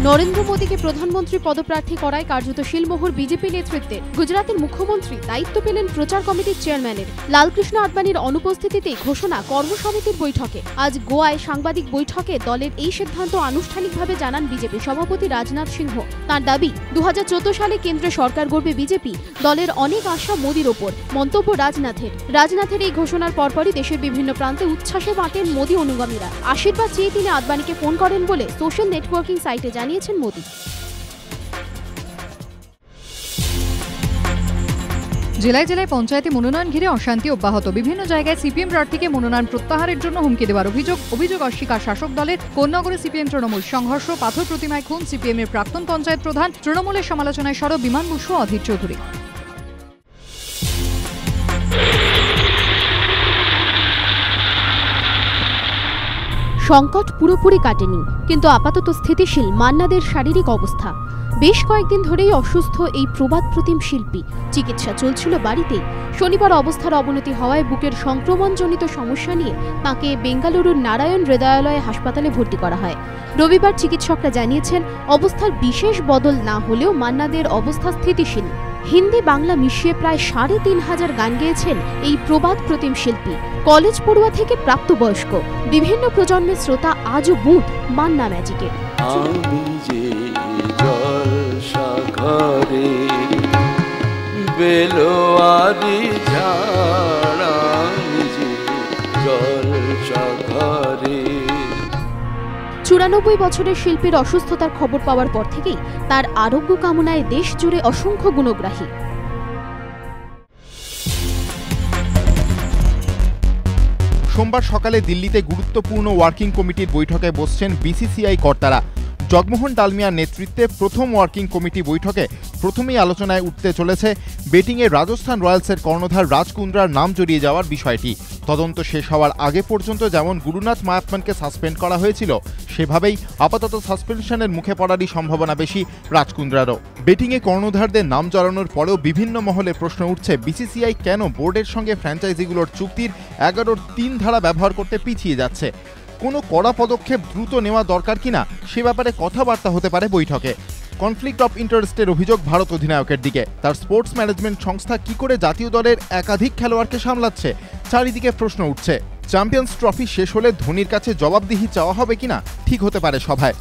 নরেন্দ্র মোদীকে প্রধানমন্ত্রী পদপ্রার্থী করায় কার্যত শিলমোহর বিজেপি নেতৃত্বের। গুজরাতের মুখ্যমন্ত্রী দায়িত্ব পেলেন প্রচার কমিটির চেয়ারম্যানের। লালকৃষ্ণ আদবানির অনুপস্থিতিতে ঘোষণা কর্মসমিতির বৈঠকে। আজ গোয়ায় সাংবাদিক বৈঠকে দলের এই সিদ্ধান্ত আনুষ্ঠানিকভাবে জানান বিজেপি সভাপতি রাজনাথ সিংহ। তাঁর দাবি, 2014 সালে কেন্দ্রে সরকার গড়বে বিজেপি। দলের অনেক আশা মোদীর ওপর। মন্তব্য রাজনাথের এই ঘোষণার পরপরই দেশের বিভিন্ন প্রান্তে উচ্ছ্বাসে বাঁটেন মোদী অনুগামীরা। আশীর্বাদ চেয়ে তিনি আদবানিকে ফোন করেন বলে সোশ্যাল নেটওয়ার্কিং সাইটে জানিয়েছেন মোদী। জেলায় জেলায় পঞ্চায়েতে মনোনয়ন ঘিরে অশান্তি অব্যাহত। বিভিন্ন জায়গায় সিপিএম প্রার্থীকে মনোনয়ন প্রত্যাহারের জন্য হুমকি দেওয়ার অভিযোগ অস্বীকার শাসক দলের। কোন্নগরে সিপিএম তৃণমূল সংঘর্ষ, পাথর প্রতিমায় খুন সিপিএম এর প্রাক্তন পঞ্চায়েত প্রধান। তৃণমূলের সমালোচনায় সরব বিমান বসু ও অধীর চৌধুরী। সংকট পুরোপুরি কাটেনি, কিন্তু আপাতত স্থিতিশীল মান্নাদের শারীরিক অবস্থা। বেশ কয়েকদিন ধরেই অসুস্থ এই প্রবাদ প্রতিম শিল্পী। চিকিৎসা চলছিল বাড়িতেই। শনিবার অবস্থার অবনতি হওয়ায় বুকের সংক্রমণজনিত সমস্যা নিয়ে তাঁকে বেঙ্গালুরুর নারায়ণ হৃদয়ালয় হাসপাতালে ভর্তি করা হয়। রবিবার চিকিৎসকরা জানিয়েছেন, অবস্থার বিশেষ বদল না হলেও মান্নাদের অবস্থা স্থিতিশীল। হিন্দি বাংলা মিশিয়ে প্রায় 3,500 গান গেয়েছেন এই প্রবাদ প্রতিম শিল্পী। কলেজ পড়ুয়া থেকে প্রাপ্তবয়স্ক বিভিন্ন প্রজন্মের শ্রোতা আজও বুঁদ মান্না ম্যাজিকে। বেলোয়ারি ঝাড়া 94 বছরের শিল্পীর অসুস্থতার খবর পাওয়ার পর থেকেই তার আরোগ্য কামনায় দেশ জুড়ে অসংখ্য গুণগ্রাহী। সোমবার সকালে দিল্লিতে গুরুত্বপূর্ণ ওয়ার্কিং কমিটির বৈঠকে বসছেন বিসিসিআই কর্তারা। জগমোহন ডালমিয়ার নেতৃত্বে প্রথম ওয়ার্কিং কমিটি বৈঠকে প্রথমেই আলোচনায় উঠতে চলেছে বেটিংয়ে রাজস্থান রয়্যালসের কর্ণধার রাজ কুন্দ্রার নাম জড়িয়ে যাওয়ার বিষয়টি। তদন্ত শেষ হওয়ার আগে পর্যন্ত যেমন গুরুনাথ মায়াত্মানকে সাসপেন্ড করা হয়েছিল, সেভাবেই আপাতত সাসপেনশনের মুখে পড়ারই সম্ভাবনা বেশি রাজ কুন্দ্রারও। বেটিংয়ে কর্ণধারদের নাম জড়ানোর পরেও বিভিন্ন মহলে প্রশ্ন উঠছে, বিসিসিআই কেন বোর্ডের সঙ্গে ফ্র্যাঞ্চাইজিগুলোর চুক্তির 11-3 ধারা ব্যবহার করতে পিছিয়ে যাচ্ছে। কোনো কড়া পদক্ষেপ দ্রুত নেওয়া দরকার কিনা সে ব্যাপারে কথাবার্তা হতে পারে বৈঠকে। কনফ্লিক্ট অফ ইন্টারেস্টের অভিযোগ ভারত অধিনায়কের দিকে। তার স্পোর্টস ম্যানেজমেন্ট সংস্থা কি করে জাতীয় দলের একাধিক খেলোয়াড়কে সামলাচ্ছে, চারিদিকে প্রশ্ন উঠছে। চ্যাম্পিয়ন্স ট্রফি শেষ হলে ধোনির কাছে জবাবদিহি চাওয়া হবে কিনা ঠিক হতে পারে সভায়।